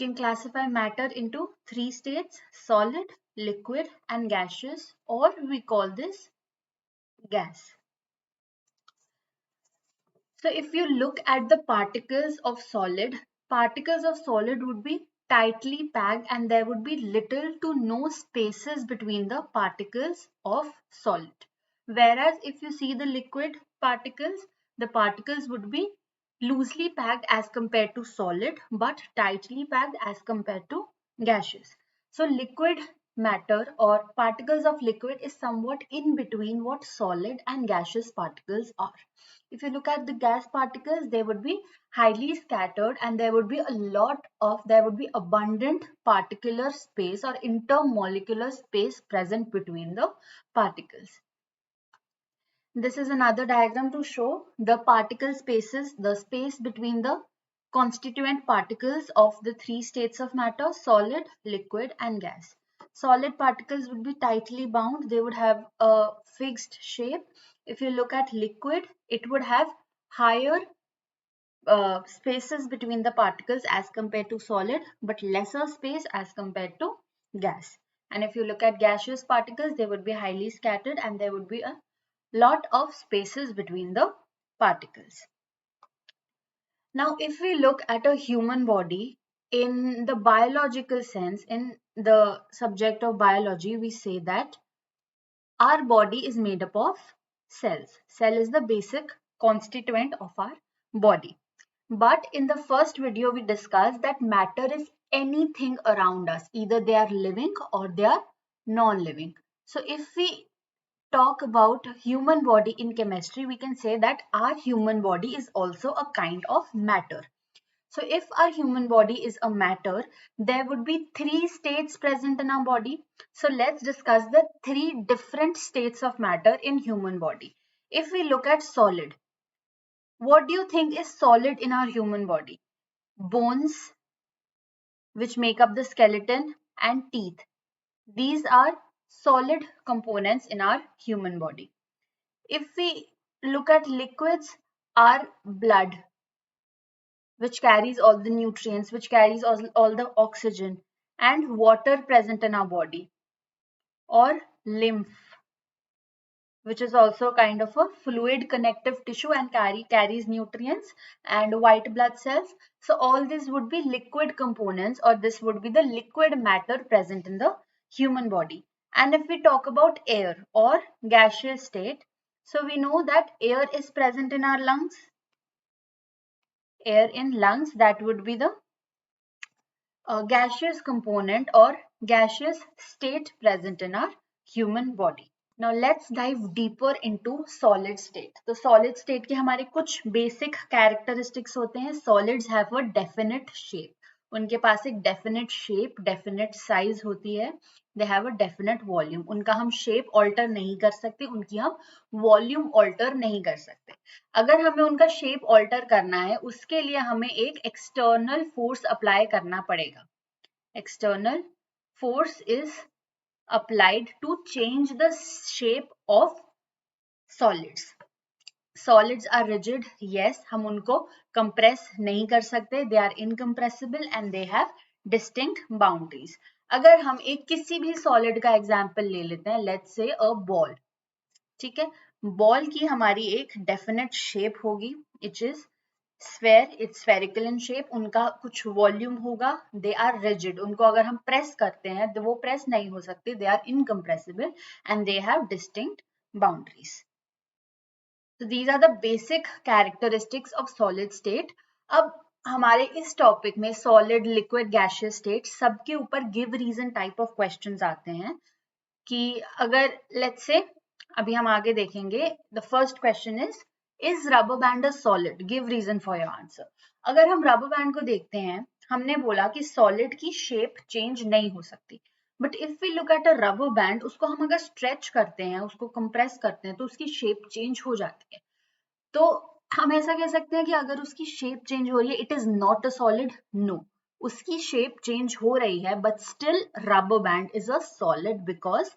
can classify matter into three states: solid, liquid, and gaseous, or we call this gas. So if you look at the particles of solid would be tightly packed and there would be little to no spaces between the particles of solid. Whereas if you see the liquid particles, the particles would be loosely packed as compared to solid, but tightly packed as compared to gaseous. So liquid matter or particles of liquid is somewhat in between what solid and gaseous particles are. If you look at the gas particles, they would be highly scattered and there would be abundant particular space or intermolecular space present between the particles. This is another diagram to show the particle spaces, the space between the constituent particles of the three states of matter: solid, liquid, and gas. Solid particles would be tightly bound. They would have a fixed shape. If you look at liquid, it would have higher spaces between the particles as compared to solid, but lesser space as compared to gas. And if you look at gaseous particles, they would be highly scattered and there would be a lot of spaces between the particles. Now, if we look at a human body in the biological sense, in the subject of biology, we say that our body is made up of cells. Cell is the basic constituent of our body. But in the first video, we discussed that matter is anything around us. Either they are living or they are non-living. So if we talk about human body in chemistry, we can say that our human body is also a kind of matter. So if our human body is a matter, there would be three states present in our body. So let's discuss the three different states of matter in human body. If we look at solid, what do you think is solid in our human body? Bones, which make up the skeleton, and teeth. These are solid components in our human body. If we look at liquids, our blood, which carries all the nutrients, which carries all the oxygen, and water present in our body, or lymph, which is also kind of a fluid connective tissue and carries nutrients, and white blood cells. So all these would be liquid components, or this would be the liquid matter present in the human body. And if we talk about air or gaseous state, so we know that air is present in our lungs. Air in lungs, that would be the gaseous component or gaseous state present in our human body. Now let's dive deeper into solid state. तो solid state के हमारे कुछ basic characteristics होते हैं. Solids have a definite shape. उनके पास एक definite shape, definite size होती है. They have a definite volume. उनका हम shape alter नहीं कर सकते, उनकी हम volume alter नहीं कर सकते. अगर हमें उनका shape alter करना है, उसके लिए हमें एक external force apply करना पड़ेगा. External force is applied to change the shape of solids. Solids are rigid, yes, हम उनको compress नहीं कर सकते. They are incompressible and they have distinct boundaries. अगर हम एक किसी भी solid का example ले लेते हैं, let's say a ball, ठीक है. Ball की हमारी एक definite shape होगी, which is sphere, it's spherical in shape. उनका कुछ वॉल्यूम होगा. They are rigid. उनको अगर हम प्रेस करते हैं तो वो प्रेस नहीं हो सकते. They are incompressible and they have distinct boundaries. So these are the basic characteristics of solid state. अब हमारे इस टॉपिक में solid, liquid, gaseous state सबके ऊपर give reason type of questions आते हैं कि अगर let's say अभी हम आगे देखेंगे. The first question is rubber band a solid? Give reason for your answer. अगर हम rubber band को देखते हैं, हमने बोला कि solid की shape change नहीं हो सकती. But if we look at a rubber band, उसको हम अगर stretch करते हैं, उसको compress करते हैं, तो उसकी shape change हो जाती है. तो हम ऐसा कह सकते हैं कि अगर उसकी shape change हो रही है, it is not a solid? No. उसकी shape change हो रही है, but still rubber band is a solid because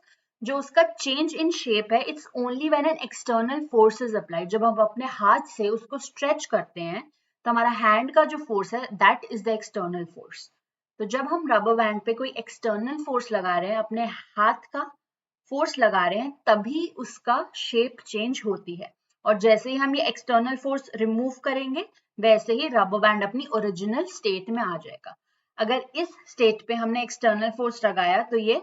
जो उसका चेंज इन शेप है, it's only when an external force is applied. जब हम अपने हाथ से उसको स्ट्रेच करते हैं तो हमारा हैंड का जो फोर्स है that is the external force. तो जब हम रबर बैंड पे कोई एक्सटर्नल फोर्स लगा रहे हैं, अपने हाथ का फोर्स लगा रहे हैं, तभी उसका शेप चेंज होती है। और जैसे ही हम ये एक्सटर्नल फोर्स रिमूव करेंगे, वैसे ही रबर बैंड अपनी ओरिजिनल स्टेट में आ जाएगा। अगर इस स्टेट पे हमने एक्सटर्नल फोर्स लगाया तो ये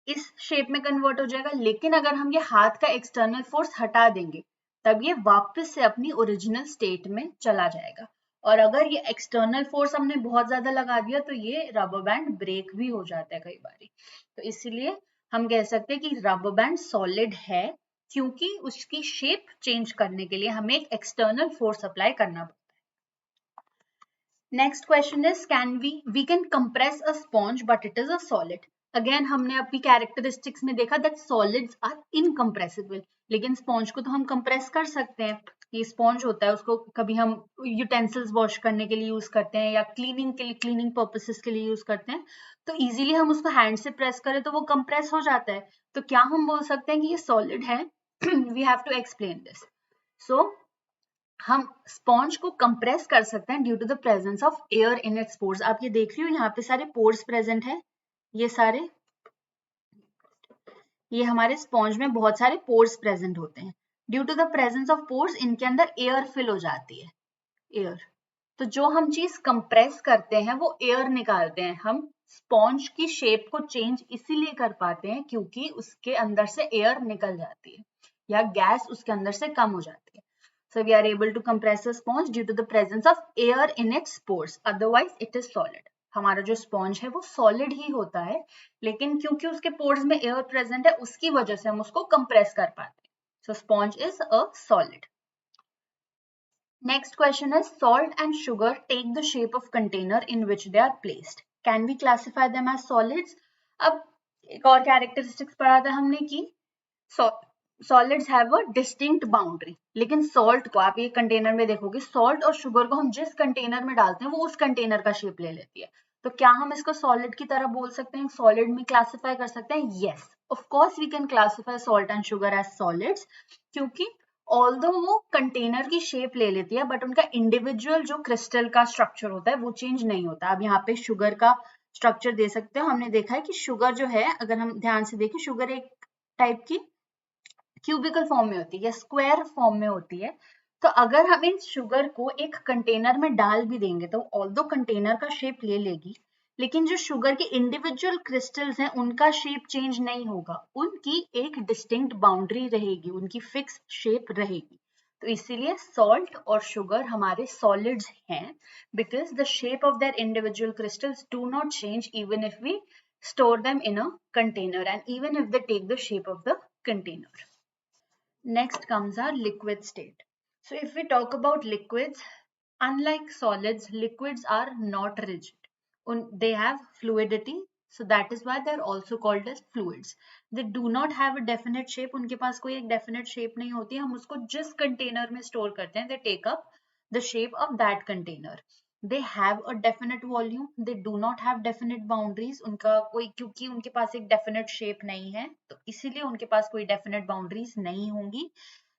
इस शेप में कन्वर्ट हो जाएगा, लेकिन अगर हम ये हाथ का एक्सटर्नल फोर्स हटा देंगे, तब ये वापस से अपनी ओरिजिनल स्टेट में चला जाएगा। और अगर ये एक्सटर्नल फोर्स हमने बहुत ज्यादा लगा दिया तो ये रबर बैंड ब्रेक भी हो जाता है कई बार। तो इसीलिए हम कह सकते हैं कि रबर बैंड सॉलिड है, क्योंकि उसकी शेप चेंज करने के लिए हमें एक एक्सटर्नल फोर्स अप्लाई करना पड़ता है। Next question is we can compress a sponge but it is a solid. Again हमने अपनी कैरेक्टरिस्टिक्स में देखा दैट सॉलिड्स आर इनकम्प्रेसिबल, लेकिन स्पॉन्ज को तो हम कंप्रेस कर सकते हैं। ये स्पॉन्ज होता है, उसको कभी हम यूटेंसिल्स वॉश करने के लिए यूज करते हैं या क्लीनिंग पर्पसेस के लिए यूज करते हैं, तो इजीली हम उसको हैंड से प्रेस करें तो वो कंप्रेस हो जाता है। तो क्या हम बोल सकते हैं कि ये सॉलिड है? We have to explain this. So हम स्पॉन्ज को कंप्रेस कर सकते हैं due to the presence of air in its pores. आप ये देख रही हो, यहाँ पे सारे पोर्स प्रेजेंट है, ये हमारे स्पॉन्ज में बहुत सारे पोर्स प्रेजेंट होते हैं। Due to the presence of pores इनके अंदर एयर फिल हो जाती है, एयर। तो जो हम चीज कंप्रेस करते हैं वो एयर निकालते हैं। हम स्पॉन्ज की शेप को चेंज इसीलिए कर पाते हैं क्योंकि उसके अंदर से एयर निकल जाती है या गैस उसके अंदर से कम हो जाती है। So we are able to compress a sponge due to the presence of air in its pores. Otherwise, it is solid. हमारा जो स्पॉन्ज है वो सॉलिड ही होता है, लेकिन क्योंकि उसके पोर्स में एयर प्रेजेंट है, उसकी वजह से हम उसको कंप्रेस कर पाते हैं। So sponge is a solid. Next question is salt and sugar take the shape of container in which they are placed. Can we classify them as solids? अब एक और कैरेक्टरिस्टिक्स पढ़ा था हमने कि solids have a distinct boundary, लेकिन salt को आप ये कंटेनर में देखोगे, सॉल्ट और शुगर को हम जिस कंटेनर में डालते हैं वो उस कंटेनर का शेप ले लेती है। तो क्या हम इसको सॉलिड की तरह बोल सकते हैं, सॉलिड में क्लासिफाई कर सकते हैं? Yes, of course we can classify salt and sugar as solids, क्योंकि ऑल्दो वो कंटेनर की शेप ले लेती है, बट उनका इंडिविजुअल जो क्रिस्टल का स्ट्रक्चर होता है वो चेंज नहीं होता। अब यहाँ पे शुगर का स्ट्रक्चर दे सकते हो, हमने देखा है कि शुगर जो है, अगर हम ध्यान से देखें, शुगर एक टाइप की क्यूबिकल फॉर्म में होती है या स्क्वायर फॉर्म में होती है। तो अगर हम इन शुगर को एक कंटेनर में डाल भी देंगे तो ऑल्दो कंटेनर का शेप ले लेगी, लेकिन जो शुगर के इंडिविजुअल क्रिस्टल्स हैं उनका शेप चेंज नहीं होगा, उनकी एक डिस्टिंक्ट बाउंड्री रहेगी, उनकी फिक्स शेप रहेगी। तो इसीलिए सॉल्ट और शुगर हमारे सॉलिड्स हैं, because the shape of their individual crystals do not change even if we store them in a container and even if they take the shape of the container. Next comes our liquid state. So if we talk about liquids, unlike solids, liquids are not rigid. They have fluidity, so that is why they are also called as fluids. They do not have a definite shape. उनके पास कोई एक definite shape नहीं होती, हम उसको जिस container में store करते हैं, they take up the shape of that container. They have a definite volume, they do not have definite boundaries. उनका कोई, क्योंकि उनके पास एक definite shape नहीं है, तो इसीलिए उनके पास कोई definite boundaries नहीं होंगी।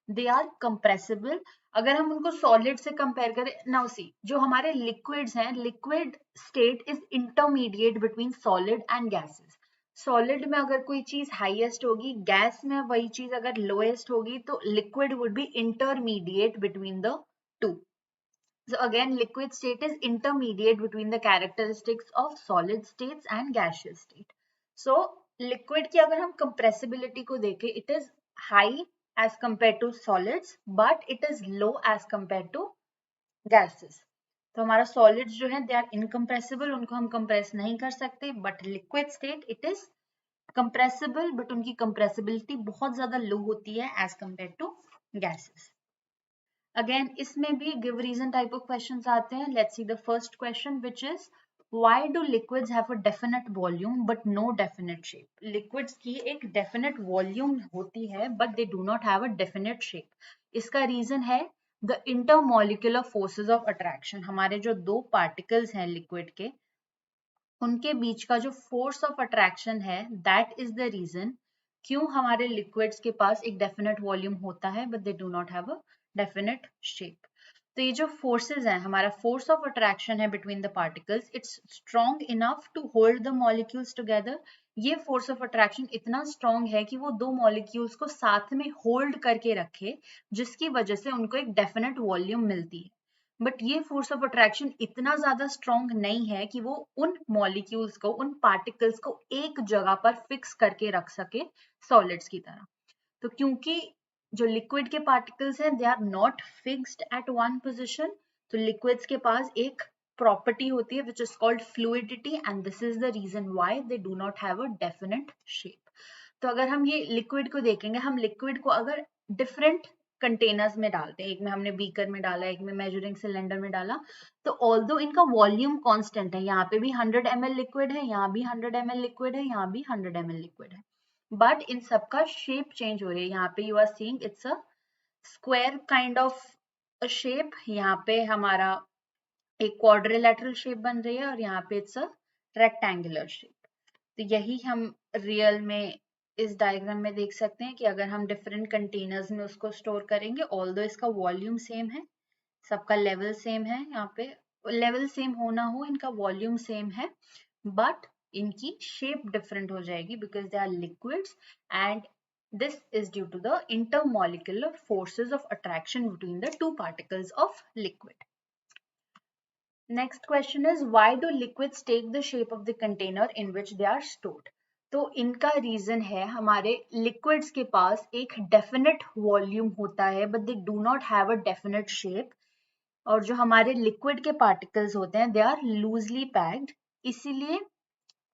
They are compressible. अगर हम उनको solid से compare करें, now see, जो हमारे liquids हैं, liquid state is intermediate between solid and gases. Solid में अगर कोई चीज highest होगी, gas में वही चीज अगर lowest होगी, तो liquid would be intermediate between the two. So again, liquid state is intermediate between the characteristics of solid states and gaseous state. So liquid की अगर हम compressibility को देखें, it is high as compared to solids, but it is low as compared to gases. तो हमारा solids जो है they are incompressible, उनको हम compress नहीं कर सकते, but liquid state it is compressible, but उनकी compressibility बहुत ज़्यादा low होती है as compared to gases. Again, इसमें भी give reason type of questions आते हैं. Let's see the first question, which is why do liquids have a definite volume but no definite shape? Liquids की एक definite volume होती है, but they do not have a definite shape. इसका reason है the intermolecular forces of attraction. हमारे जो दो particles हैं liquid के, उनके बीच का जो force of attraction है, that is the reason क्यों हमारे liquids के पास एक definite volume होता है, but they do not have a definite shape. तो ये जो फोर्सेस हैं, हमारा फोर्स ऑफ अट्रैक्शन है between the particles, it's strong enough to hold the molecules together. ये फोर्स ऑफ अट्रैक्शन इतना स्ट्रॉन्ग है कि वो दो मॉलिक्यूल्स को साथ में होल्ड करके रखे, जिसकी वजह से उनको एक डेफिनेट वॉल्यूम मिलती है। बट ये फोर्स ऑफ अट्रैक्शन इतना ज्यादा स्ट्रॉन्ग नहीं है कि वो उन मॉलिक्यूल्स को, उन पार्टिकल्स को एक जगह पर फिक्स करके रख सके सॉलिड्स की तरह। तो क्योंकि जो लिक्विड के पार्टिकल्स हैं, they are not fixed at one position, तो लिक्विड्स के पास एक प्रॉपर्टी होती है which is called fluidity, and this is the reason why they do not have a definite shape. तो अगर हम ये लिक्विड को देखेंगे, हम लिक्विड को अगर डिफरेंट कंटेनर्स में डालते हैं, एक में हमने बीकर में डाला, एक में मेजरिंग सिलेंडर में डाला, तो ऑल्दो इनका वॉल्यूम कांस्टेंट है, यहाँ पे भी 100 ml लिक्विड है, यहाँ भी 100 ml लिक्विड है, यहाँ भी 100 ml लिक्विड है, बट इन सबका शेप चेंज हो रही है। यहाँ पे you are seeing it's a square kind of shape, यहाँ पे हमारा एक क्वाड्रिलेटरल शेप बन रही है, और यहाँ पे इट्स अ रेक्टेंगुलर शेप। तो यही हम रियल में इस डायग्राम में देख सकते हैं कि अगर हम डिफरेंट कंटेनर्स में उसको स्टोर करेंगे, ऑल्दो इसका वॉल्यूम सेम है, सबका लेवल सेम है, यहाँ पे लेवल सेम होना हो, इनका वॉल्यूम सेम है, बट इनकी शेप डिफरेंट हो जाएगी because they are liquids, and this is due to the intermolecular forces of attraction between the two particles of liquid. Next question is, why do liquids take the shape of the container in which they are stored? तो इनका reason है, हमारे liquids के पास एक definite volume होता है, but they do not have a definite shape, और जो हमारे लिक्विड के पार्टिकल्स होते हैं, दे आर लूजली पैक्ड, इसीलिए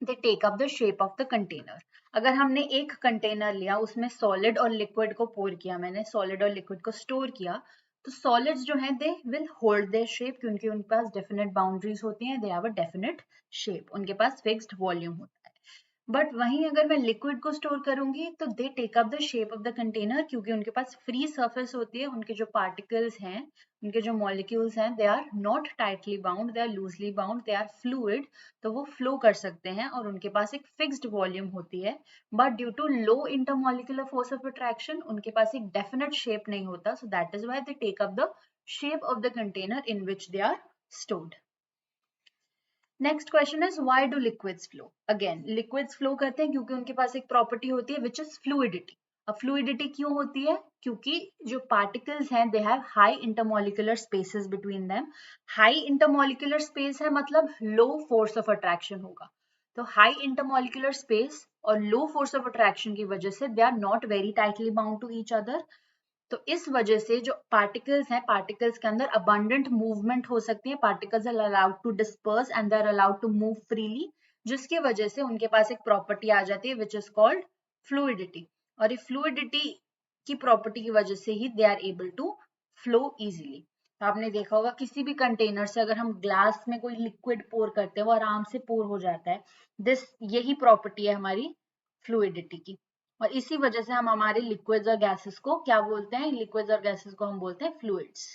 they take up the shape of the container. अगर हमने एक कंटेनर लिया, उसमें सॉलिड और लिक्विड को पोर किया, मैंने सॉलिड और लिक्विड को स्टोर किया, तो सॉलिड्स जो हैं they will hold their shape, क्योंकि उनके पास डेफिनेट बाउंड्रीज होती हैं, they have a definite shape, उनके पास फिक्स्ड वॉल्यूम होता है. बट वहीं अगर मैं लिक्विड को स्टोर करूंगी, तो they take up the shape of the container, क्योंकि उनके पास फ्री सरफेस होती है, उनके जो पार्टिकल्स हैं, उनके जो मॉलिक्यूल्स हैं, they are not tightly bound, they are loosely bound, they are fluid, तो वो फ्लो कर सकते हैं, और उनके पास एक फिक्स्ड वॉल्यूम होती है. But due to low intermolecular force of attraction, उनके पास एक डेफिनेट शेप नहीं होता, so that is why they take up the shape of the container in which they are stored. Next question is, why do liquids flow? Again, liquids flow करते हैं क्योंकि उनके पास एक प्रॉपर्टी होती है विच इज फ्लूइडिटी. अब fluidity क्यों होती है? क्योंकि जो पार्टिकल्स हैं, they have high intermolecular spaces between them. High intermolecular space है मतलब लो फोर्स ऑफ अट्रैक्शन होगा. तो हाई इंटरमॉलिक्यूलर स्पेस और लो फोर्स ऑफ अट्रैक्शन की वजह से they are not very tightly bound to each other. तो इस वजह से जो पार्टिकल्स हैं, पार्टिकल्स के अंदर अबंडेंट मूवमेंट हो सकती है, particles are allowed to disperse and they are allowed to move freely, जिसकी वजह से उनके पास एक प्रॉपर्टी आ जाती है विच इज कॉल्ड फ्लूइडिटी. और ये फ्लूइडिटी की प्रॉपर्टी की वजह से ही they are able to flow easily. तो आपने देखा होगा किसी भी कंटेनर से अगर हम ग्लास में कोई लिक्विड पोर करते हैं, वो आराम से पोर हो जाता है. यही प्रॉपर्टी है हमारी फ्लूइडिटी की, और इसी वजह से हम हमारे लिक्विड्स और गैसेस को क्या बोलते हैं? लिक्विड्स और गैसेस को हम बोलते हैं फ्लूइड्स.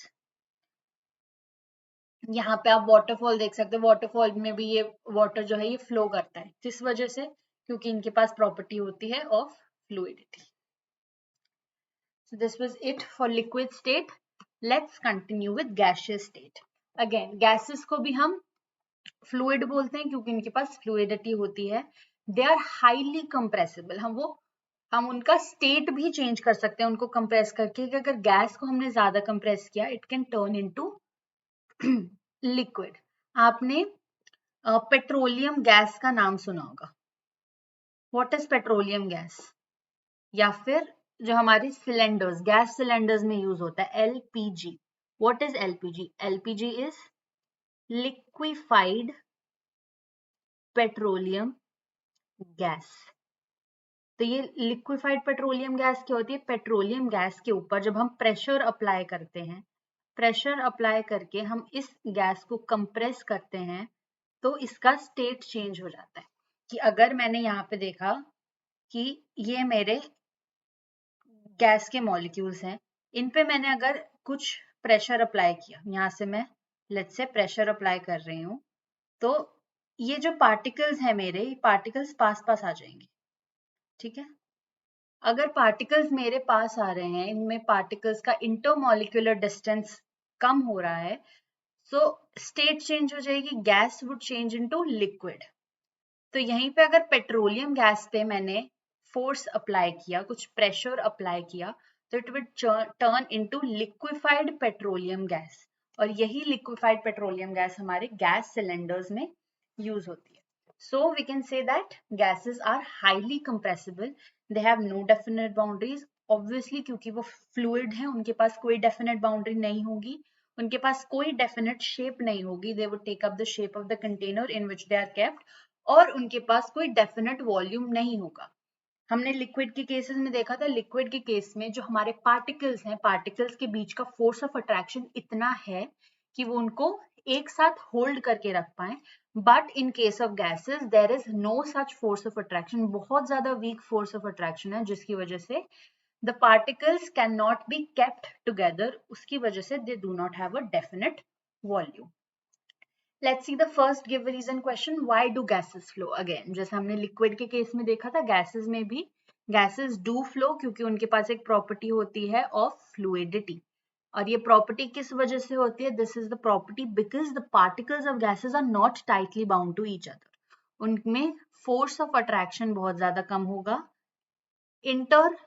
यहाँ पे आप वाटरफॉल देख सकते हैं, वाटरफॉल में भी ये वाटर जो है ये फ्लो करता है, किस वजह से? क्योंकि इनके पास प्रॉपर्टी होती है of fluidity. So this was it for liquid state. Let's continue with gaseous state. Again, gases को भी हम फ्लूइड बोलते हैं क्योंकि इनके पास फ्लूइडिटी होती है. They are highly compressible. हम उनका स्टेट भी चेंज कर सकते हैं उनको कंप्रेस करके, कि अगर गैस को हमने ज्यादा कंप्रेस किया, it can turn into liquid. आपने पेट्रोलियम गैस का नाम सुना होगा. What is petroleum gas? या फिर जो हमारे सिलेंडर्स, गैस सिलेंडर्स में यूज होता है, LPG. What is LPG? LPG is liquefied petroleum gas. तो ये लिक्विफाइड पेट्रोलियम गैस क्या होती है? पेट्रोलियम गैस के ऊपर जब हम प्रेशर अप्लाई करते हैं, प्रेशर अप्लाई करके हम इस गैस को कंप्रेस करते हैं, तो इसका स्टेट चेंज हो जाता है. कि अगर मैंने यहाँ पे देखा कि ये मेरे गैस के मॉलिक्यूल्स हैं, इन पे मैंने अगर कुछ प्रेशर अप्लाई किया, यहाँ से मैं लेट्स से प्रेशर अप्लाई कर रही हूँ, तो ये जो पार्टिकल्स हैं मेरे, ये पार्टिकल्स पास पास आ जाएंगे. ठीक है. अगर पार्टिकल्स मेरे पास आ रहे हैं, इनमें पार्टिकल्स का इंटरमॉलिक्यूलर डिस्टेंस कम हो रहा है, सो स्टेट चेंज हो जाएगी, gas would change into liquid. तो यहीं पे अगर पेट्रोलियम गैस पे मैंने फोर्स अप्लाई किया, कुछ प्रेशर अप्लाई किया, तो it will turn into liquefied petroleum gas, और यही लिक्विफाइड पेट्रोलियम गैस हमारे गैस सिलेंडर्स में यूज होती है। So we can say that gases are highly compressible, they have no definite boundaries, obviously क्योंकि वो फ्लूइड है, उनके पास कोई डेफिनेट बाउंड्री नहीं होगी, उनके पास कोई डेफिनेट शेप नहीं होगी, they would take up the shape of the container in which they are kept, और उनके पास कोई डेफिनेट वॉल्यूम नहीं होगा। हमने लिक्विड के केसेस में देखा था, लिक्विड के केस में जो हमारे पार्टिकल्स हैं, पार्टिकल्स के बीच का फोर्स ऑफ अट्रैक्शन इतना है कि वो उनको एक साथ होल्ड करके रख पाए, but in case of gases there is no such force of attraction, बहुत ज्यादा वीक फोर्स ऑफ अट्रैक्शन है, जिसकी वजह से the particles can not be kept together, उसकी वजह से दे do not have a definite volume. Let's see the first give a reason question. Why do gases flow? Again, जैसे हमने लिक्विड के केस में देखा था, गैसेस में भी गैसेस डू फ्लो क्योंकि उनके पास एक प्रॉपर्टी होती है ऑफ फ्लूइडिटी, और ये प्रॉपर्टी किस वजह से होती है? This is the property because the particles of gases are not tightly bound to each other, उनमें फोर्स ऑफ अट्रैक्शन बहुत ज्यादा कम होगा, inter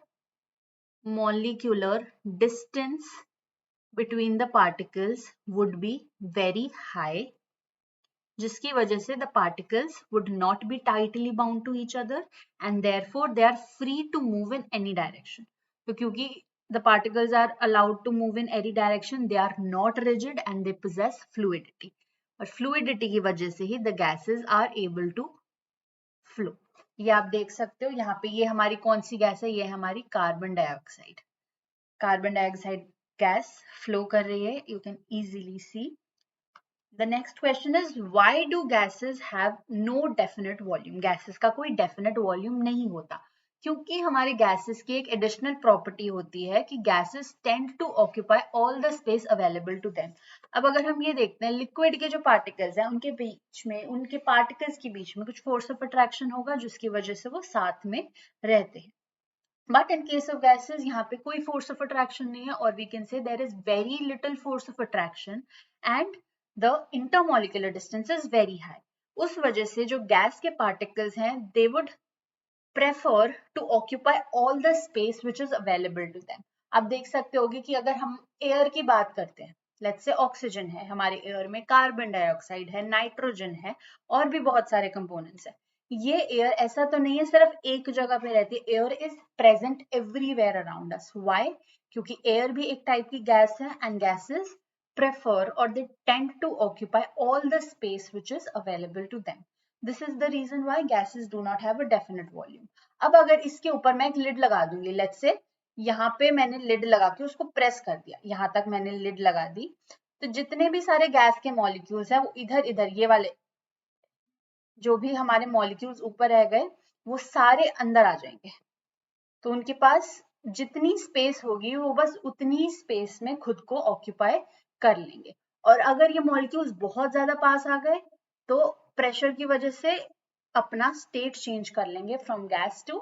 molecular distance between the particles would be very high, जिसकी वजह से the particles would not be tightly bound to each other and therefore they are free to move in any direction. तो क्योंकि the particles are allowed to move in any direction, they are not rigid and they possess fluidity, और fluidity की वजह से ही the gases are able to flow. ये आप देख सकते हो यहाँ पे, ये हमारी कौन सी गैस है? ये हमारी carbon dioxide, carbon dioxide gas flow कर रही है, you can easily see. The next question is why do gases have no definite volume? Gases का कोई definite volume नहीं होता, क्योंकि हमारे gases की एक additional property होती है कि gases tend to occupy all the space available to them. अब अगर हम ये देखते हैं liquid के जो particles हैं उनके बीच में, उनके particles के बीच में कुछ force of attraction होगा जिसकी वजह से वो साथ में रहते हैं, but in case of gases यहाँ पे कोई force of attraction नहीं है, और we can say there is very little force of attraction and the intermolecular distance is very high. उस वजह से जो गैस के particles हैं they would prefer to occupy all the space which is available to them. आप देख सकते होगे कि अगर हम एयर की बात करते हैं, let's say ऑक्सीजन है हमारे एयर में, कार्बन डाइऑक्साइड है, नाइट्रोजन है, और भी बहुत सारे कंपोनेंट्स हैं, ये एयर ऐसा तो नहीं है सिर्फ एक जगह पे रहती है, air is present everywhere around us. Why? क्योंकि एयर भी एक टाइप की गैस है and gases prefer or they tend to occupy all the space which is available to them. This is the reason why gases do not have a definite volume. अब अगर इसके ऊपर मैं एक लिड लगा दूंगी, लेट्स से यहाँ पे मैंने लिड लगा के उसको प्रेस कर दिया, यहाँ तक मैंने लिड लगा दी, तो जितने भी सारे गैस के मॉलिक्यूल्स हैं वो इधर इधर, ये वाले जो भी हमारे मॉलिक्यूल्स ऊपर रह गए वो सारे अंदर आ जाएंगे, तो उनके पास जितनी स्पेस होगी वो बस उतनी स्पेस में खुद को ऑक्यूपाई कर लेंगे, और अगर ये मॉलिक्यूल्स बहुत ज्यादा पास आ गए तो प्रेशर की वजह से अपना स्टेट चेंज कर लेंगे from gas to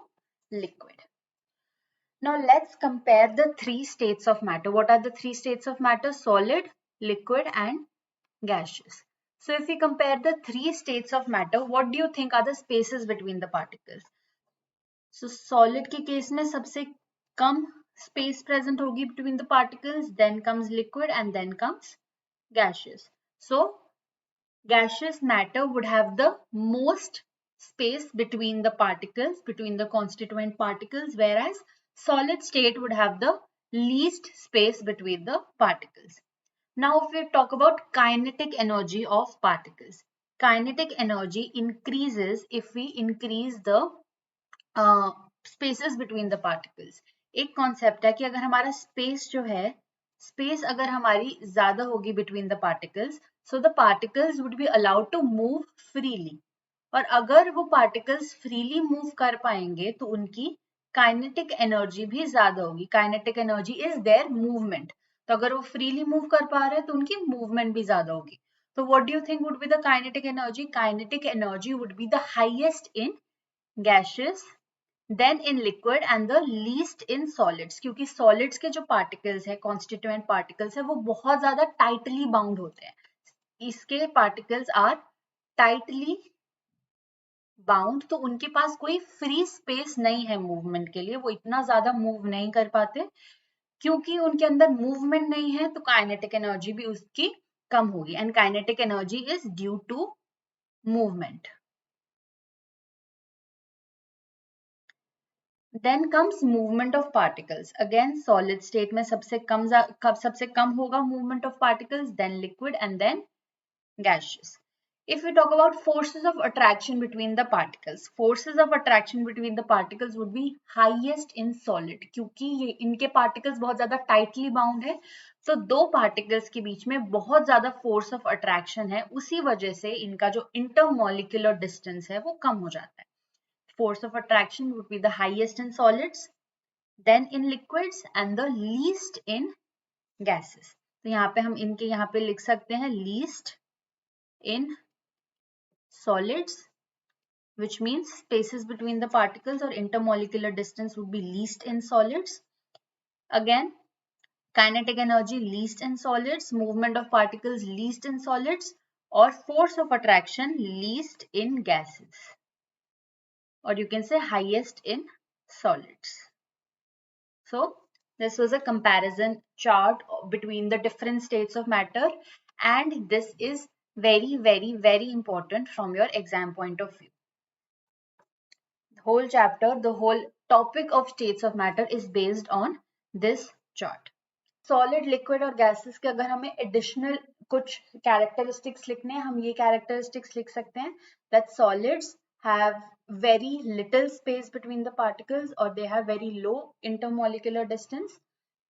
liquid. Now let's compare the three states of matter. What are the three states of matter? Solid, liquid and gaseous. So if we compare the three states of matter, what do you think are the spaces between the particles? So solid के case में सबसे कम space present होगी between the particles, then comes liquid and then comes gaseous. So gaseous matter would have the most space between the particles, between the constituent particles, whereas solid state would have the least space between the particles. Now if we talk about kinetic energy of particles, kinetic energy increases if we increase the spaces between the particles. एक concept है कि अगर हमारा space जो है, space अगर हमारी ज्यादा होगी between the particles, so the particles would be allowed to move freely. और अगर वो particles freely move कर पाएंगे तो उनकी kinetic energy भी ज्यादा होगी. Kinetic energy is their movement. तो अगर वो freely move कर पा रहे हैं तो उनकी movement भी ज्यादा होगी. So what do you think would be the kinetic energy? Kinetic energy would be the highest in gaseous, then in liquid and the least in solids, क्योंकि सॉलिड्स के जो पार्टिकल्स है, कॉन्स्टिट्यूएंट पार्टिकल्स है, वो बहुत ज्यादा टाइटली बाउंड होते हैं. इसके पार्टिकल्स आर टाइटली बाउंड, तो उनके पास कोई फ्री स्पेस नहीं है मूवमेंट के लिए, वो इतना ज्यादा मूव नहीं कर पाते. क्योंकि उनके अंदर मूवमेंट नहीं है तो काइनेटिक एनर्जी भी उसकी कम होगी, and kinetic energy is due to movement. Then comes movement of particles. Again solid state में सबसे कम होगा movement of particles, then liquid and then gaseous. If we talk about forces of attraction between the particles, forces of attraction between the particles would be highest in solid, क्योंकि ये इनके particles बहुत ज्यादा tightly bound है, तो दो particles के बीच में बहुत ज्यादा force of attraction है, उसी वजह से इनका जो intermolecular distance है वो कम हो जाता है. Force of attraction would be the highest in solids, then in liquids and the least in gases. तो यहाँ पे हम इनके यहाँ पे लिख सकते हैं least in solids, which means spaces between the particles or intermolecular distance would be least in solids. Again, kinetic energy least in solids, movement of particles least in solids, or force of attraction least in gases, or you can say highest in solids. So this was a comparison chart between the different states of matter, and this is very, very, very important from your exam point of view. The whole chapter, the whole topic of states of matter is based on this chart. Solid, liquid और gases के अगर हमें additional कुछ characteristics लिखने हैं, हम ये characteristics लिख सकते हैं that solids have very little space between the particles or they have very low intermolecular distance.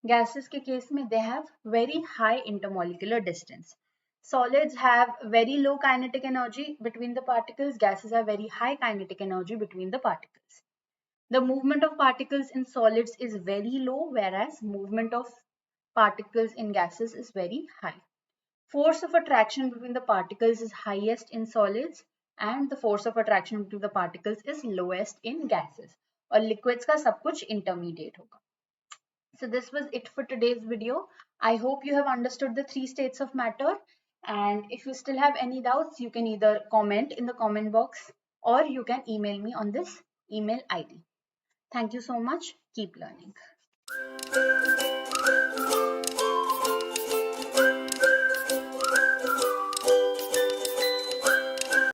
Gases के case में they have very high intermolecular distance. Solids have very low kinetic energy between the particles. Gases have very high kinetic energy between the particles. The movement of particles in solids is very low, whereas movement of particles in gases is very high. Force of attraction between the particles is highest in solids, and the force of attraction between the particles is lowest in gases. और liquids का सब कुछ intermediate होगा. So this was it for today's video. I hope you have understood the 3 states of matter. And if you still have any doubts, you can either comment in the comment box or you can email me on this email ID. Thank you so much. Keep learning.